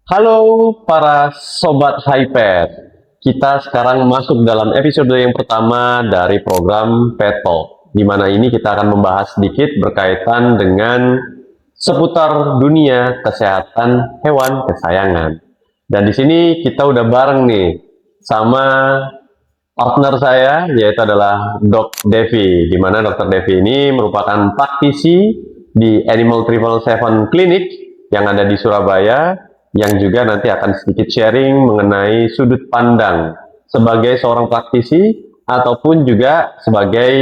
Halo para sobat Hyper. Kita sekarang masuk dalam episode yang pertama dari program Pet Talk, di mana ini kita akan membahas sedikit berkaitan dengan seputar dunia kesehatan hewan kesayangan. Dan di sini kita udah bareng nih sama partner saya, yaitu adalah Dok Devi, di mana Dr. Devi ini merupakan praktisi di Animal Triple Seven Clinic yang ada di Surabaya, yang juga nanti akan sedikit sharing mengenai sudut pandang sebagai seorang praktisi ataupun juga sebagai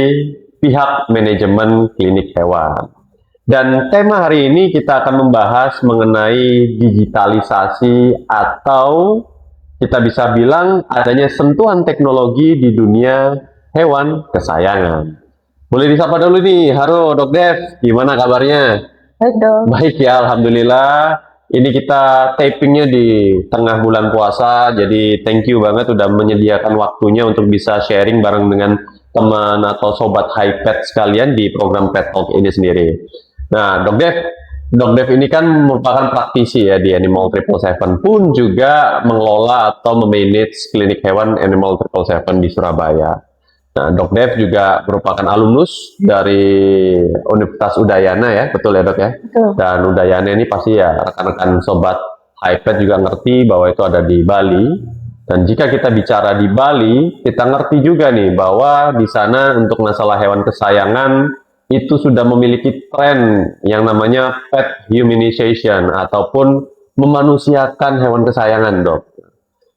pihak manajemen klinik hewan. Dan tema hari ini kita akan membahas mengenai digitalisasi atau kita bisa bilang adanya sentuhan teknologi di dunia hewan kesayangan. Boleh disapa dulu nih, halo Dok Dev, gimana kabarnya? Baik dok. Baik ya, Alhamdulillah. Ini kita tapingnya di tengah bulan puasa, jadi thank you banget udah menyediakan waktunya untuk bisa sharing bareng dengan teman atau sobat high pet sekalian di program Pet Talk ini sendiri. Nah, Dok Dev ini kan merupakan praktisi ya di Animal Triple Seven, pun juga mengelola atau memanage klinik hewan Animal Triple Seven di Surabaya. Nah, Dok Dev juga merupakan alumnus dari Universitas Udayana ya, betul ya Dok ya? Betul. Dan Udayana ini pasti ya rekan-rekan sobat iPad juga ngerti bahwa itu ada di Bali. Dan jika kita bicara di Bali, kita ngerti juga nih bahwa di sana untuk masalah hewan kesayangan itu sudah memiliki tren yang namanya pet humanization ataupun memanusiakan hewan kesayangan, Dok.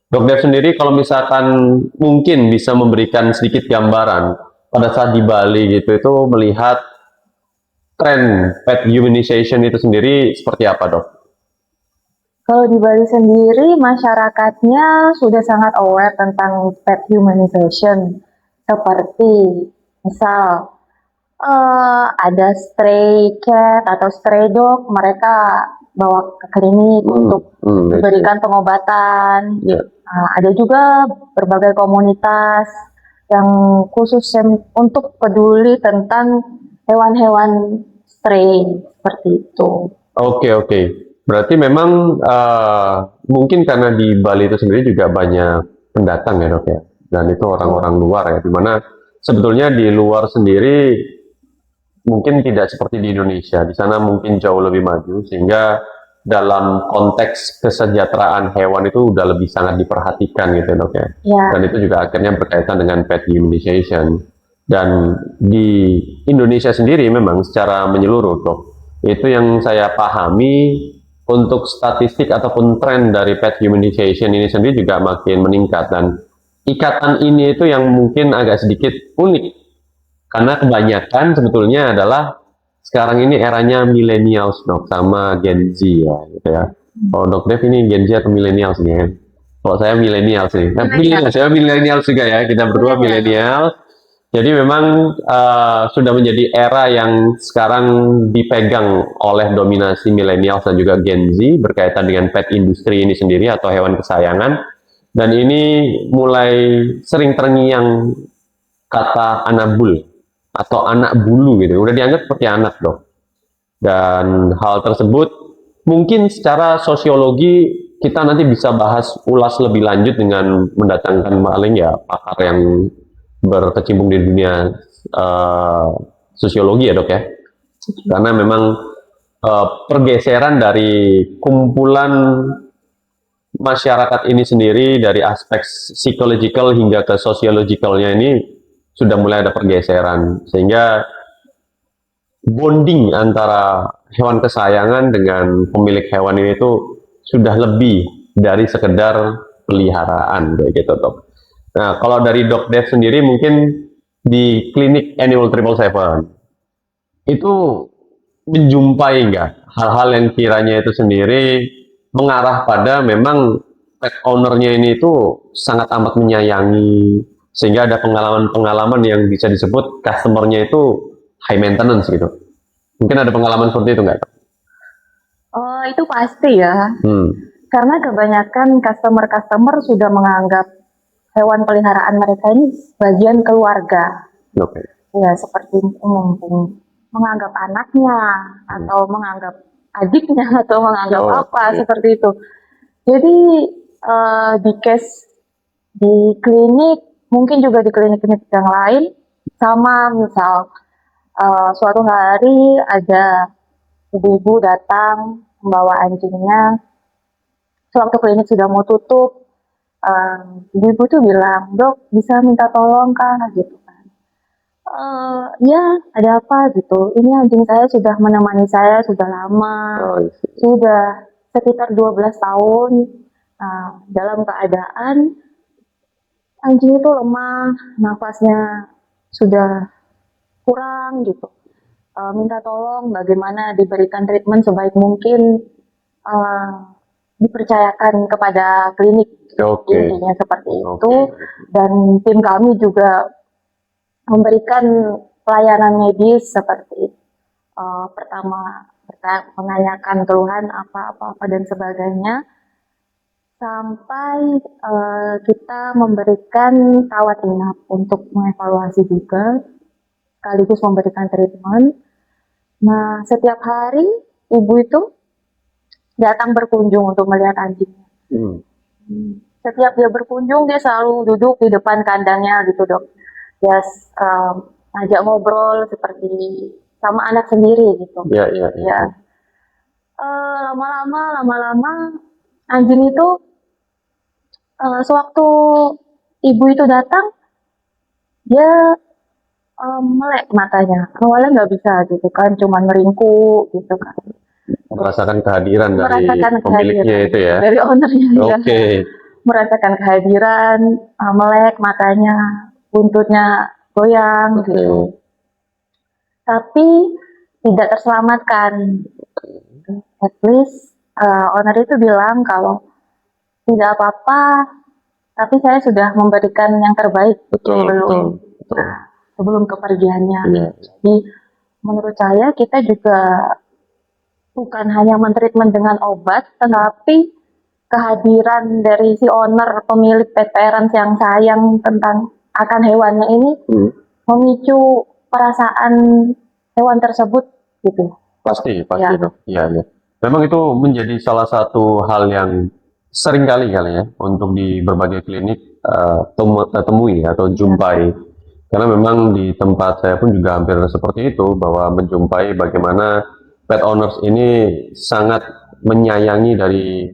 Dok Dev sendiri kalau misalkan mungkin bisa memberikan sedikit gambaran pada saat di Bali gitu itu melihat tren pet humanization itu sendiri seperti apa, Dok? Kalau di Bali sendiri, masyarakatnya sudah sangat aware tentang pet humanization. Seperti, misal, ada stray cat atau stray dog, mereka bawa ke klinik untuk diberikan pengobatan. Ya. Ada juga berbagai komunitas yang khusus untuk peduli tentang hewan-hewan stray, seperti itu. Oke. Berarti memang mungkin karena di Bali itu sendiri juga banyak pendatang ya, Dok ya. Dan itu orang-orang luar ya, dimana sebetulnya di luar sendiri mungkin tidak seperti di Indonesia. Di sana mungkin jauh lebih maju sehingga dalam konteks kesejahteraan hewan itu udah lebih sangat diperhatikan gitu Dok ya. Ya, Dan itu juga akhirnya berkaitan dengan pet humanization. Dan di Indonesia sendiri memang secara menyeluruh Dok, itu yang saya pahami untuk statistik ataupun tren dari pet humanization ini sendiri juga makin meningkat dan ikatan ini itu yang mungkin agak sedikit unik karena kebanyakan sebetulnya adalah sekarang ini eranya millennials Dok sama Gen Z ya gitu ya. Kalau Dok Dev ini Gen Z atau millennials nih ya? Kalau saya millennials nih. Saya millennials juga ya. Kita berdua millennials. Jadi memang sudah menjadi era yang sekarang dipegang oleh dominasi millennials dan juga Gen Z berkaitan dengan pet industry ini sendiri atau hewan kesayangan. Dan ini mulai sering terngiang kata anabul atau anak bulu gitu. Udah dianggap seperti anak Dok. Dan hal tersebut mungkin secara sosiologi kita nanti bisa bahas ulas lebih lanjut dengan mendatangkan paling ya pakar yang berkecimpung di dunia sosiologi ya Dok ya. Karena memang pergeseran dari kumpulan masyarakat ini sendiri dari aspek psychological hingga ke sociological-nya ini sudah mulai ada pergeseran sehingga bonding antara hewan kesayangan dengan pemilik hewan ini itu sudah lebih dari sekedar peliharaan kayak gitu Dok. Nah kalau dari Dok Dev sendiri mungkin di klinik Animal Triple Seven itu menjumpai nggak hal-hal yang kiranya itu sendiri mengarah pada memang pet ownernya ini itu sangat amat menyayangi sehingga ada pengalaman-pengalaman yang bisa disebut customernya itu high maintenance gitu. Mungkin ada pengalaman seperti itu nggak? oh itu pasti ya. Karena kebanyakan customer sudah menganggap hewan peliharaan mereka ini bagian keluarga. Oke. Ya, seperti menganggap anaknya atau menganggap adiknya atau menganggap apa seperti itu. Jadi di case di klinik, mungkin juga di klinik-klinik yang lain, sama misal suatu hari ada ibu-ibu datang membawa anjingnya, sewaktu klinik sudah mau tutup, ibu-ibu tuh bilang, "Dok, bisa minta tolong kah?" gitu kan. Ya, ada apa gitu. Ini anjing saya sudah menemani saya sudah lama, sudah sekitar 12 tahun. Dalam keadaan anjing itu lemah, nafasnya sudah kurang gitu. Minta tolong bagaimana diberikan treatment sebaik mungkin, dipercayakan kepada klinik, intinya seperti itu. Dan tim kami juga memberikan pelayanan medis seperti pertama menanyakan keluhan apa dan sebagainya, sampai kita memberikan rawat inap untuk mengevaluasi juga, sekaligus memberikan treatment. Nah, setiap hari ibu itu datang berkunjung untuk melihat anjingnya. Setiap dia berkunjung, dia selalu duduk di depan kandangnya gitu, Dok. Dia ngajak ngobrol seperti sama anak sendiri gitu. Ya. Lama-lama anjing itu sewaktu ibu itu datang, dia melek matanya. Awalnya nggak bisa gitu kan, cuma meringkuk gitu kan. Merasakan kehadiran dari pemiliknya itu ya? Dari ownernya. Oke. Merasakan kehadiran, melek matanya, buntutnya goyang gitu. Tapi tidak terselamatkan. At least owner itu bilang kalau tidak apa-apa, tapi saya sudah memberikan yang terbaik sebelum kepergiannya. Jadi menurut saya kita juga bukan hanya mentreatment dengan obat, tetapi kehadiran dari si owner, pemilik pet parents yang sayang akan hewannya ini memicu perasaan hewan tersebut gitu. Pasti Dok. Iya. Memang itu menjadi salah satu hal yang sering kali ya untuk di berbagai klinik temui atau jumpai. Karena memang di tempat saya pun juga hampir seperti itu, bahwa menjumpai bagaimana pet owners ini sangat menyayangi dari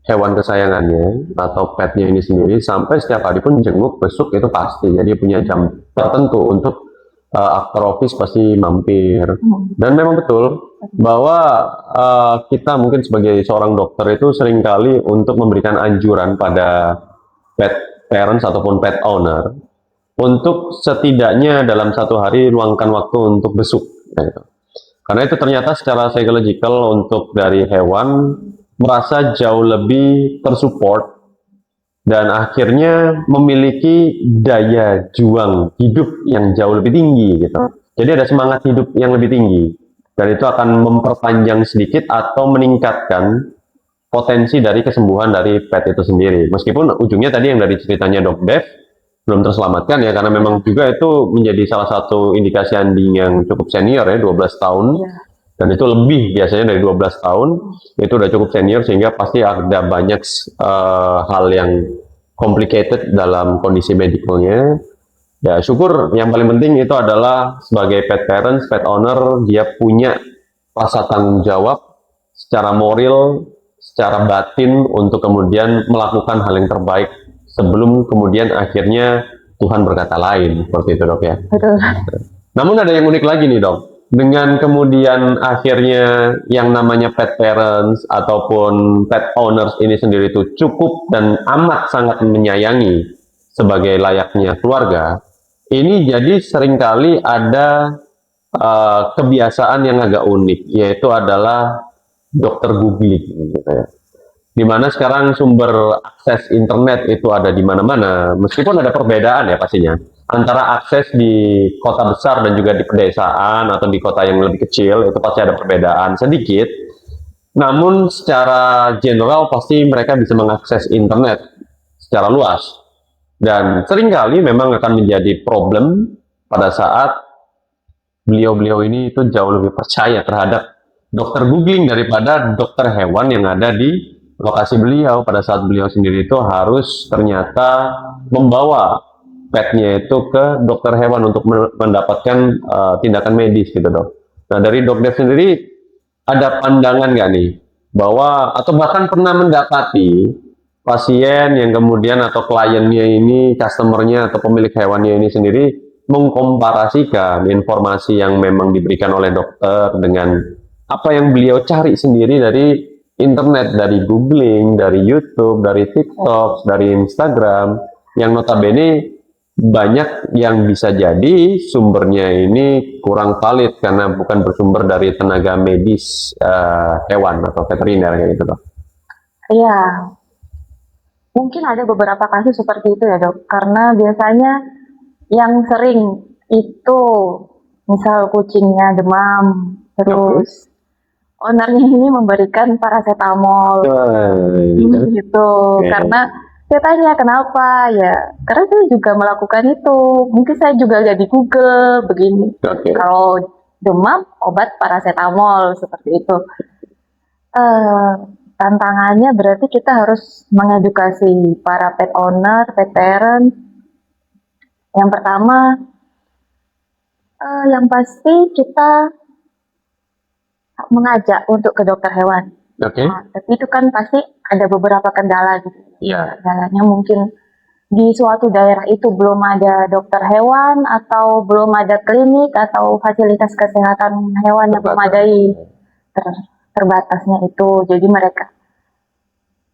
hewan kesayangannya atau petnya ini sendiri, sampai setiap hari pun jenguk, besuk itu pasti. Jadi punya jam tertentu untuk after office pasti mampir. Dan memang betul bahwa kita mungkin sebagai seorang dokter itu seringkali untuk memberikan anjuran pada pet parents ataupun pet owner untuk setidaknya dalam satu hari luangkan waktu untuk besuk. Karena itu ternyata secara psychological untuk dari hewan merasa jauh lebih tersupport dan akhirnya memiliki daya juang hidup yang jauh lebih tinggi gitu. Jadi ada semangat hidup yang lebih tinggi, dan itu akan memperpanjang sedikit atau meningkatkan potensi dari kesembuhan dari pet itu sendiri. Meskipun ujungnya tadi yang dari ceritanya Dok Dev belum terselamatkan ya, karena memang juga itu menjadi salah satu indikasi anjing yang cukup senior ya, 12 tahun. Dan itu lebih biasanya dari 12 tahun, itu udah cukup senior, sehingga pasti ada banyak hal yang complicated dalam kondisi medicalnya. Ya syukur, yang paling penting itu adalah sebagai pet parents, pet owner, dia punya rasa tanggung jawab secara moral, secara batin untuk kemudian melakukan hal yang terbaik sebelum kemudian akhirnya Tuhan berkata lain, seperti itu Dok ya. Betul. Namun ada yang unik lagi nih Dok, dengan kemudian akhirnya yang namanya pet parents ataupun pet owners ini sendiri itu cukup dan amat sangat menyayangi sebagai layaknya keluarga, ini jadi seringkali ada kebiasaan yang agak unik, yaitu adalah dokter googling gitu ya. Dimana sekarang sumber akses internet itu ada di mana-mana, meskipun ada perbedaan ya pastinya antara akses di kota besar dan juga di pedesaan atau di kota yang lebih kecil, itu pasti ada perbedaan sedikit. Namun secara general pasti mereka bisa mengakses internet secara luas, dan seringkali memang akan menjadi problem pada saat beliau-beliau ini itu jauh lebih percaya terhadap dokter googling daripada dokter hewan yang ada di lokasi beliau pada saat beliau sendiri itu harus ternyata membawa petnya itu ke dokter hewan untuk mendapatkan tindakan medis gitu dok. Nah dari dokter sendiri ada pandangan nggak nih bahwa atau bahkan pernah mendapati pasien yang kemudian atau kliennya ini, customernya atau pemilik hewannya ini sendiri mengkomparasikan informasi yang memang diberikan oleh dokter dengan apa yang beliau cari sendiri dari internet, dari googling, dari YouTube, dari TikTok, dari Instagram, yang notabene banyak yang bisa jadi sumbernya ini kurang valid karena bukan bersumber dari tenaga medis hewan atau veteriner kayak gitu dok. Iya, mungkin ada beberapa kasus seperti itu ya dok, karena biasanya yang sering itu misal kucingnya demam, terus ownernya ini memberikan paracetamol gitu, Oke. karena saya tanya kenapa ya, karena saya juga melakukan itu, mungkin saya juga lihat di Google begini, Oke. kalau demam obat paracetamol seperti itu. Eh, Tantangannya berarti kita harus mengedukasi para pet owner, pet parent. Yang pertama, yang pasti kita mengajak untuk ke dokter hewan. Oke. Nah, tapi itu kan pasti ada beberapa kendala gitu. Iya. Kendalanya mungkin di suatu daerah itu belum ada dokter hewan atau belum ada klinik atau fasilitas kesehatan hewan yang memadai. Terbatasnya itu, jadi mereka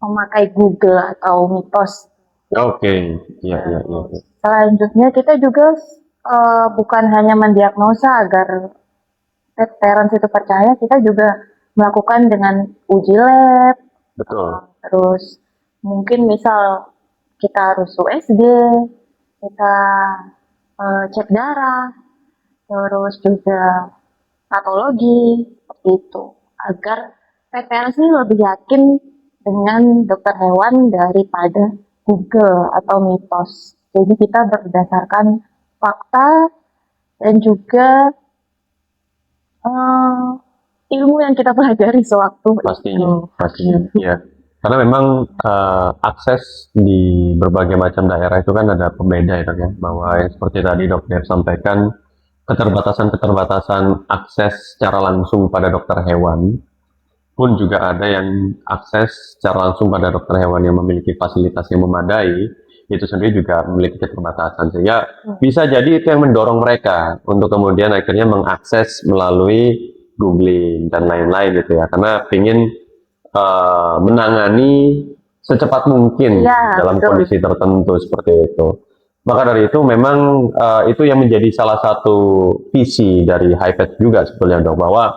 memakai Google atau Mitos. Oke. Iya, iya, iya. Selanjutnya kita juga bukan hanya mendiagnosa agar pet parents itu percaya, kita juga melakukan dengan uji lab, Betul. terus mungkin misal kita harus USG, kita cek darah, terus juga patologi, seperti itu, agar pet parents ini lebih yakin dengan dokter hewan daripada Google atau Mitos. Jadi kita berdasarkan fakta dan juga ilmu yang kita pelajari sewaktu Pastinya, pastinya. Ya. Karena memang akses di berbagai macam daerah itu kan ada pembeda ya dok ya, bahwa yang seperti tadi dokter sampaikan keterbatasan-keterbatasan akses secara langsung pada dokter hewan pun juga ada yang akses secara langsung pada dokter hewan yang memiliki fasilitas yang memadai itu sendiri juga memiliki keterbatasan sehingga bisa jadi itu yang mendorong mereka untuk kemudian akhirnya mengakses melalui googling dan lain-lain gitu ya karena ingin menangani secepat mungkin Ya, dalam betul. kondisi tertentu seperti itu. Maka dari itu memang itu yang menjadi salah satu visi dari HiPet juga sebetulnya dok bahwa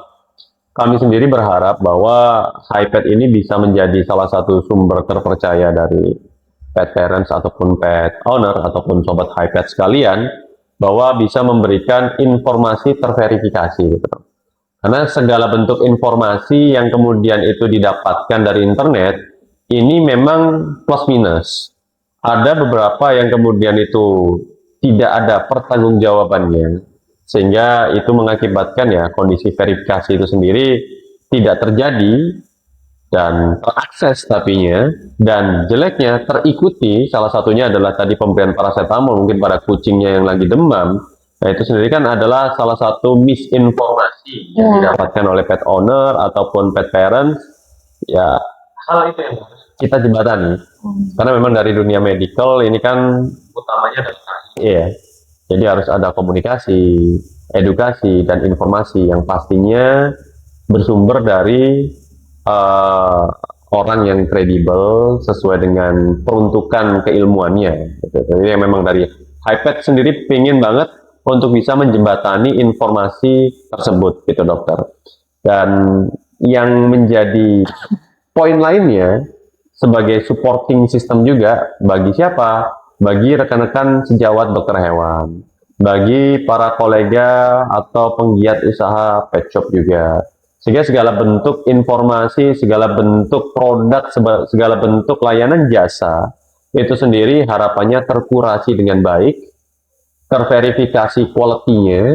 kami sendiri berharap bahwa HiPet ini bisa menjadi salah satu sumber terpercaya dari pet parents ataupun pet owner ataupun sobat HiPet sekalian bahwa bisa memberikan informasi terverifikasi gitu. Karena segala bentuk informasi yang kemudian itu didapatkan dari internet ini memang plus minus. Ada beberapa yang kemudian itu tidak ada pertanggungjawabannya sehingga itu mengakibatkan ya kondisi verifikasi itu sendiri tidak terjadi dan terakses tapinya dan jeleknya terikuti salah satunya adalah tadi pemberian paracetamol mungkin pada kucingnya yang lagi demam. Nah itu sendiri kan adalah salah satu misinformasi yang didapatkan oleh pet owner ataupun pet parents ya hal itu yang harus kita jembatani karena memang dari dunia medical ini kan utamanya adalah ya jadi harus ada komunikasi, edukasi, dan informasi yang pastinya bersumber dari orang yang kredibel sesuai dengan peruntukan keilmuannya. Gitu. Jadi memang dari HiPet sendiri pingin banget untuk bisa menjembatani informasi tersebut, gitu dokter. Dan yang menjadi poin lainnya sebagai supporting system juga bagi siapa? Bagi rekan-rekan sejawat dokter hewan, bagi para kolega atau penggiat usaha pet shop juga. Sehingga segala bentuk informasi, segala bentuk produk, segala bentuk layanan jasa itu sendiri harapannya terkurasi dengan baik, terverifikasi quality-nya,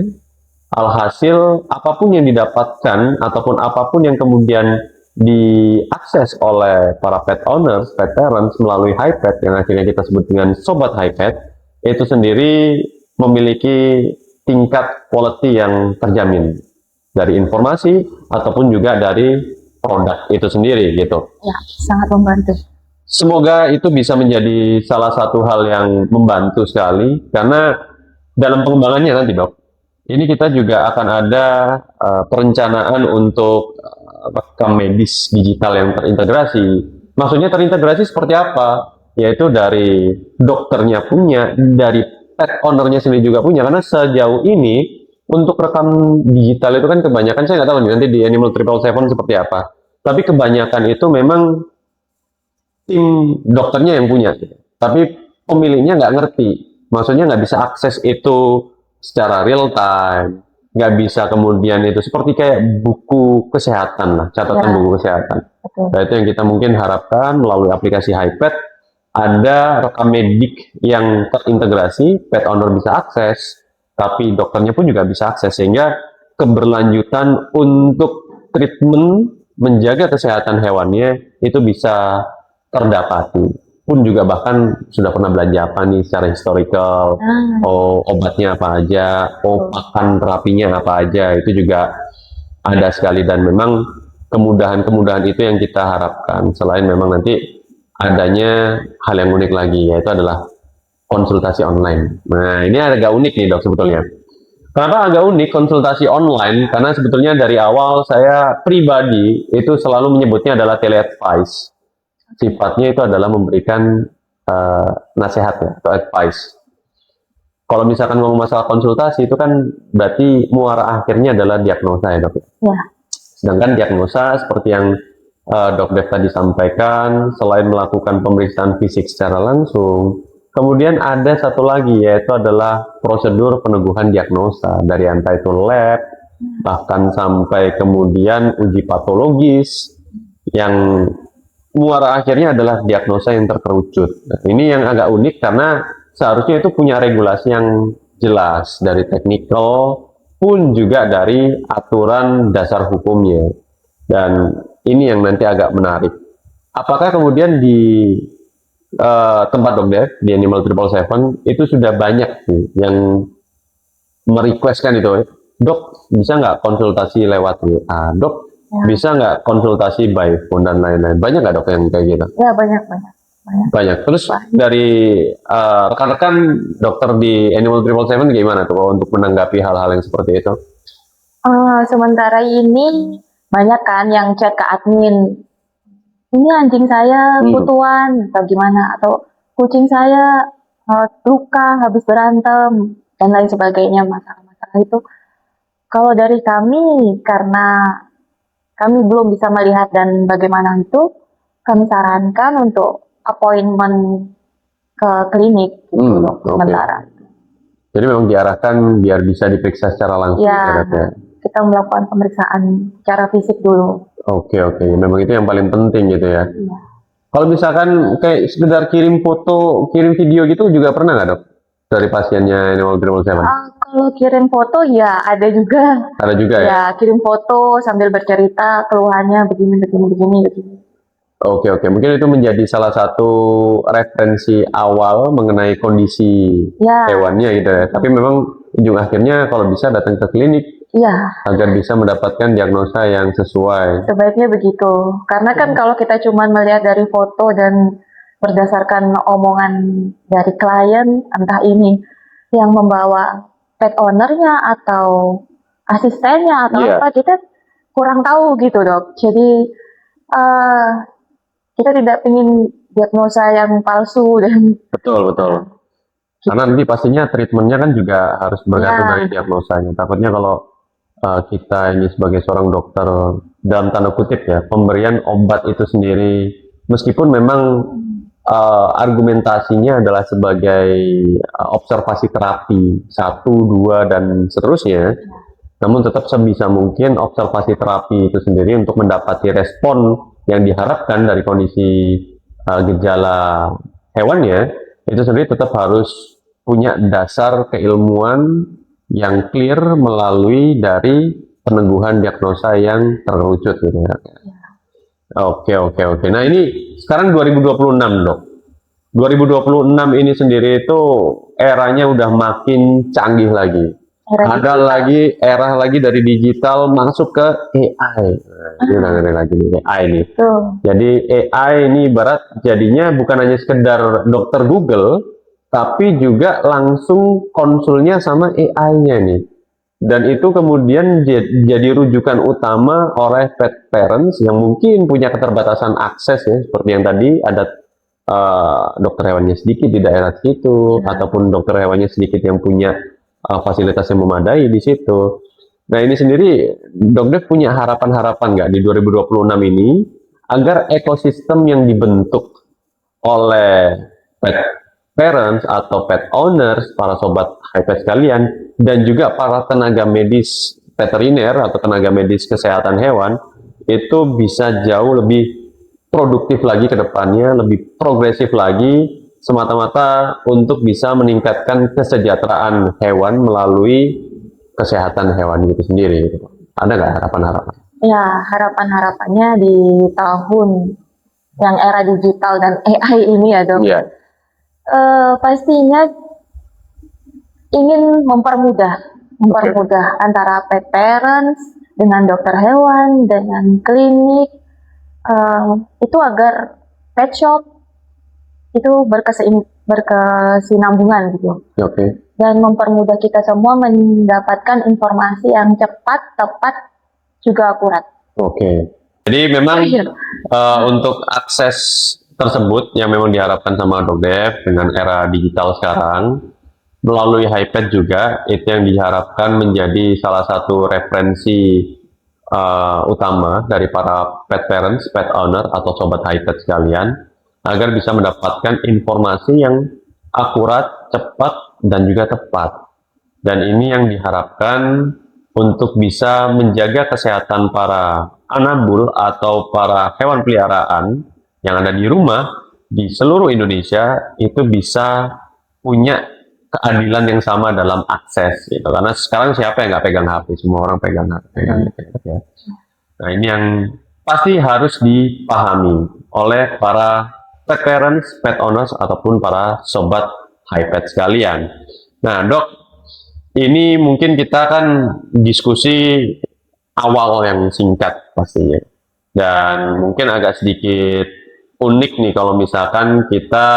alhasil apapun yang didapatkan ataupun apapun yang kemudian diakses oleh para pet owners, pet parents melalui HiPet yang akhirnya kita sebut dengan Sobat HiPet, itu sendiri memiliki tingkat quality yang terjamin dari informasi ataupun juga dari produk itu sendiri gitu. Ya, sangat membantu. Semoga itu bisa menjadi salah satu hal yang membantu sekali karena dalam pengembangannya nanti dok, ini kita juga akan ada perencanaan untuk rekam medis digital yang terintegrasi. Maksudnya terintegrasi seperti apa? Yaitu dari dokternya punya, dari pet ownernya sendiri juga punya. Karena sejauh ini untuk rekam digital itu kan kebanyakan, saya nggak tahu nih nanti di Animal 777 seperti apa. Tapi kebanyakan itu memang tim dokternya yang punya. Tapi pemiliknya nggak ngerti. Maksudnya nggak bisa akses itu secara real time, nggak bisa kemudian itu seperti kayak buku kesehatan lah, catatan buku kesehatan. Nah, itu yang kita mungkin harapkan melalui aplikasi HiPet, ada rekam medik yang terintegrasi, pet owner bisa akses, tapi dokternya pun juga bisa akses, sehingga keberlanjutan untuk treatment menjaga kesehatan hewannya itu bisa terdapati. Pun juga bahkan sudah pernah belanja apa nih secara historical, obatnya apa aja, pakan terapinya apa aja, itu juga ada sekali. Dan memang kemudahan-kemudahan itu yang kita harapkan, selain memang nanti adanya hal yang unik lagi, yaitu adalah konsultasi online. Nah, ini agak unik nih dok sebetulnya. Kenapa agak unik konsultasi online? Karena sebetulnya dari awal saya pribadi itu selalu menyebutnya adalah tele-advice. Sifatnya itu adalah memberikan nasihat ya, atau advice. Kalau misalkan ngomong masalah konsultasi itu kan berarti muara akhirnya adalah diagnosa ya dok. Ya. Sedangkan diagnosa seperti yang Dok Dev tadi sampaikan, selain melakukan pemeriksaan fisik secara langsung, kemudian ada satu lagi yaitu adalah prosedur peneguhan diagnosa dari entah itu lab, bahkan sampai kemudian uji patologis yang muara akhirnya adalah diagnosa yang terkerucut. Nah, ini yang agak unik karena seharusnya itu punya regulasi yang jelas dari teknikal pun juga dari aturan dasar hukumnya. Dan ini yang nanti agak menarik. Apakah kemudian di tempat Dok Dev, di Animal 777 itu sudah banyak nih yang merequestkan itu, dok bisa nggak konsultasi lewat WA, dok bisa nggak konsultasi by phone dan lain-lain. Banyak nggak dok yang kayak gitu? Ya, banyak. Banyak. Terus dari rekan-rekan dokter di Animal 777 gimana tuh untuk menanggapi hal-hal yang seperti itu? Sementara ini banyak kan yang chat ke admin, ini anjing saya kutuan atau gimana, atau kucing saya luka habis berantem dan lain sebagainya, masalah-masalah itu. Kalau dari kami, karena kami belum bisa melihat dan bagaimana itu, kami sarankan untuk appointment ke klinik gitu, sementara. Jadi memang diarahkan biar bisa diperiksa secara langsung ya, kita melakukan pemeriksaan secara fisik dulu. Oke. Memang itu yang paling penting gitu ya. Iya. Kalau misalkan kayak sekedar kirim foto, kirim video gitu juga pernah nggak dok? Dari pasiennya Animal 777? Kalau kirim foto ya ada juga. Ada juga ya? Ya, kirim foto sambil bercerita keluhannya begini. Oke. Mungkin itu menjadi salah satu referensi awal mengenai kondisi hewannya gitu ya. Tapi memang ujung akhirnya kalau bisa datang ke klinik. Iya. Agar bisa mendapatkan diagnosa yang sesuai. Sebaiknya begitu. Karena kan kalau kita cuma melihat dari foto dan berdasarkan omongan dari klien, entah ini yang membawa pet ownernya atau asistennya atau apa, kita kurang tahu gitu dok. Jadi kita tidak ingin diagnosa yang palsu dan betul. Karena nanti pastinya treatmentnya kan juga harus bergantung dari diagnosanya. Takutnya kalau kita ini sebagai seorang dokter dalam tanda kutip ya, pemberian obat itu sendiri meskipun memang argumentasinya adalah sebagai observasi terapi 1, 2 dan seterusnya, namun tetap sebisa mungkin observasi terapi itu sendiri untuk mendapati respon yang diharapkan dari kondisi gejala hewannya itu sendiri tetap harus punya dasar keilmuan yang clear melalui dari peneguhan diagnosa yang terwujud gitu ya. Oke, oke, oke. Nah, ini sekarang 2026, Dok. 2026 ini sendiri itu eranya udah makin canggih lagi. Era Ada digital. lagi era lagi dari digital masuk ke AI. Nah, ini udah ngeri lagi nih AI nih. Tuh. Jadi AI ini ibarat jadinya bukan hanya sekedar dokter Google, tapi juga langsung konsulnya sama AI-nya nih. Dan itu kemudian jadi rujukan utama oleh pet parents yang mungkin punya keterbatasan akses ya, seperti yang tadi ada dokter hewannya sedikit di daerah situ, Ya. ataupun dokter hewannya sedikit yang punya fasilitas yang memadai di situ. Nah ini sendiri, Dok Dev punya harapan-harapan nggak di 2026 ini agar ekosistem yang dibentuk oleh pet parents atau pet owners, para sobat HiPet sekalian, dan juga para tenaga medis veteriner atau tenaga medis kesehatan hewan, itu bisa jauh lebih produktif lagi ke depannya, lebih progresif lagi, semata-mata untuk bisa meningkatkan kesejahteraan hewan melalui kesehatan hewan itu sendiri. Gitu. Ada nggak harapan-harapan? Ya, harapan-harapannya di tahun yang era digital dan AI ini ya dok. Iya. Pastinya ingin mempermudah antara pet parents dengan dokter hewan, dengan klinik, itu agar pet shop itu berkesinambungan gitu. Oke. Dan mempermudah kita semua mendapatkan informasi yang cepat, tepat, juga akurat. Oke. Jadi memang Iya. untuk akses tersebut yang memang diharapkan sama Dok Dev dengan era digital sekarang melalui HiPet juga itu yang diharapkan menjadi salah satu referensi utama dari para pet parents, pet owner atau sobat HiPet sekalian agar bisa mendapatkan informasi yang akurat, cepat dan juga tepat. Dan ini yang diharapkan untuk bisa menjaga kesehatan para anabul atau para hewan peliharaan yang ada di rumah di seluruh Indonesia itu bisa punya keadilan yang sama dalam akses gitu. Karena sekarang siapa yang nggak pegang HP? Semua orang pegang HP. Ya. Nah ini yang pasti harus dipahami oleh para pet parents, pet owners ataupun para sobat HiPet sekalian. Nah dok, ini mungkin kita kan diskusi awal yang singkat pastinya. Dan mungkin agak sedikit unik nih kalau misalkan kita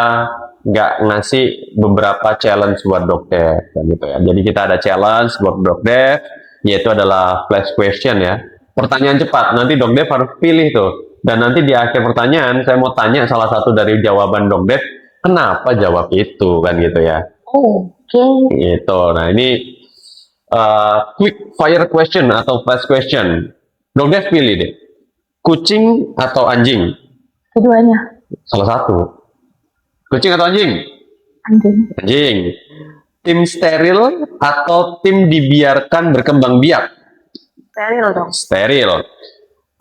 nggak ngasih beberapa challenge buat dokter gitu ya. Jadi kita ada challenge buat dokter, yaitu adalah flash question ya. Pertanyaan cepat, nanti dokter harus pilih tuh. Dan nanti di akhir pertanyaan saya mau tanya salah satu dari jawaban dokter, kenapa jawab itu kan gitu ya. Oke. Gitu. Nah ini quick fire question atau flash question. Dok Dev pilih deh. Kucing atau anjing? Keduanya. Salah satu. Kucing atau anjing? Anjing. Anjing. Tim steril atau tim dibiarkan berkembang biak? Steril dong. Steril.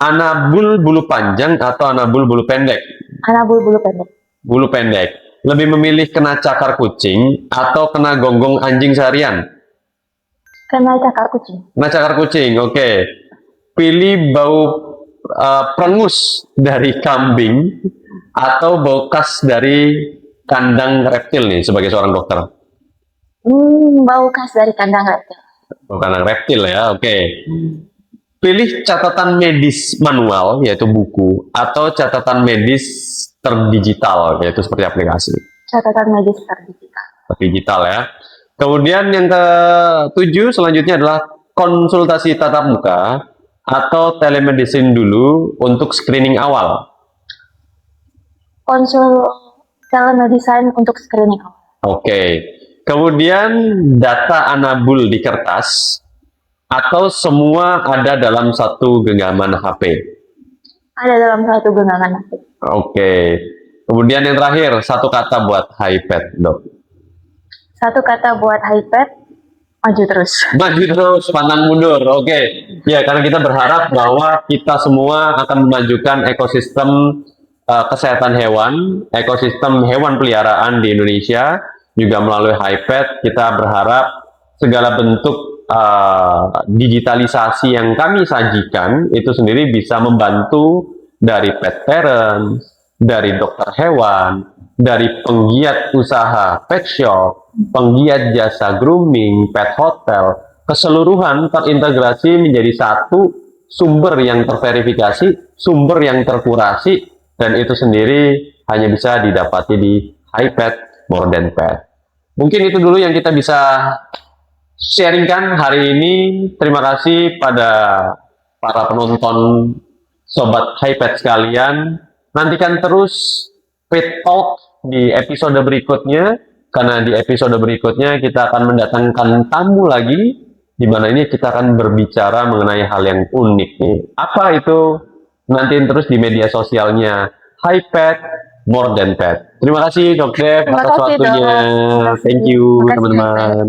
Anabul bulu panjang atau anabul bulu pendek? Anabul bulu pendek. Bulu pendek. Lebih memilih kena cakar kucing atau kena gonggong anjing seharian? Kena cakar kucing. Kena cakar kucing, oke. Pilih bau perengus dari kambing atau bau khas dari kandang reptil nih sebagai seorang dokter? Bau khas dari kandang reptil. Bau kandang reptil ya, oke. Pilih catatan medis manual yaitu buku atau catatan medis terdigital yaitu seperti aplikasi. Catatan medis terdigital. Terdigital ya. Kemudian yang ke-7 selanjutnya adalah konsultasi tatap muka atau telemedicine dulu untuk screening awal. Konsul telemedicine untuk screening awal. Oke. Kemudian data anabul di kertas atau semua ada dalam satu genggaman HP. Ada dalam satu genggaman HP. Oke. Kemudian yang terakhir satu kata buat HiPet, Dok. Satu kata buat HiPet, maju terus. Maju terus, pantang mundur. Oke. Ya, karena kita berharap bahwa kita semua akan memajukan ekosistem kesehatan hewan, ekosistem hewan peliharaan di Indonesia, juga melalui HiPet. Kita berharap segala bentuk digitalisasi yang kami sajikan itu sendiri bisa membantu dari pet parents, dari dokter hewan, dari penggiat usaha pet shop, penggiat jasa grooming, pet hotel, keseluruhan terintegrasi menjadi satu sumber yang terverifikasi, sumber yang terkurasi, dan itu sendiri hanya bisa didapati di HiPet More Than Pet. Mungkin itu dulu yang kita bisa sharingkan hari ini. Terima kasih pada para penonton Sobat HiPet sekalian. Nantikan terus Pet Talk di episode berikutnya, karena di episode berikutnya kita akan mendatangkan tamu lagi, di mana ini kita akan berbicara mengenai hal yang unik nih. Apa itu? Nantiin terus di media sosialnya HiPet More Than Pet. Terima kasih Dok Dev Terima atas kasih, Dok. waktunya. Terima kasih. Thank you Terima kasih, teman-teman.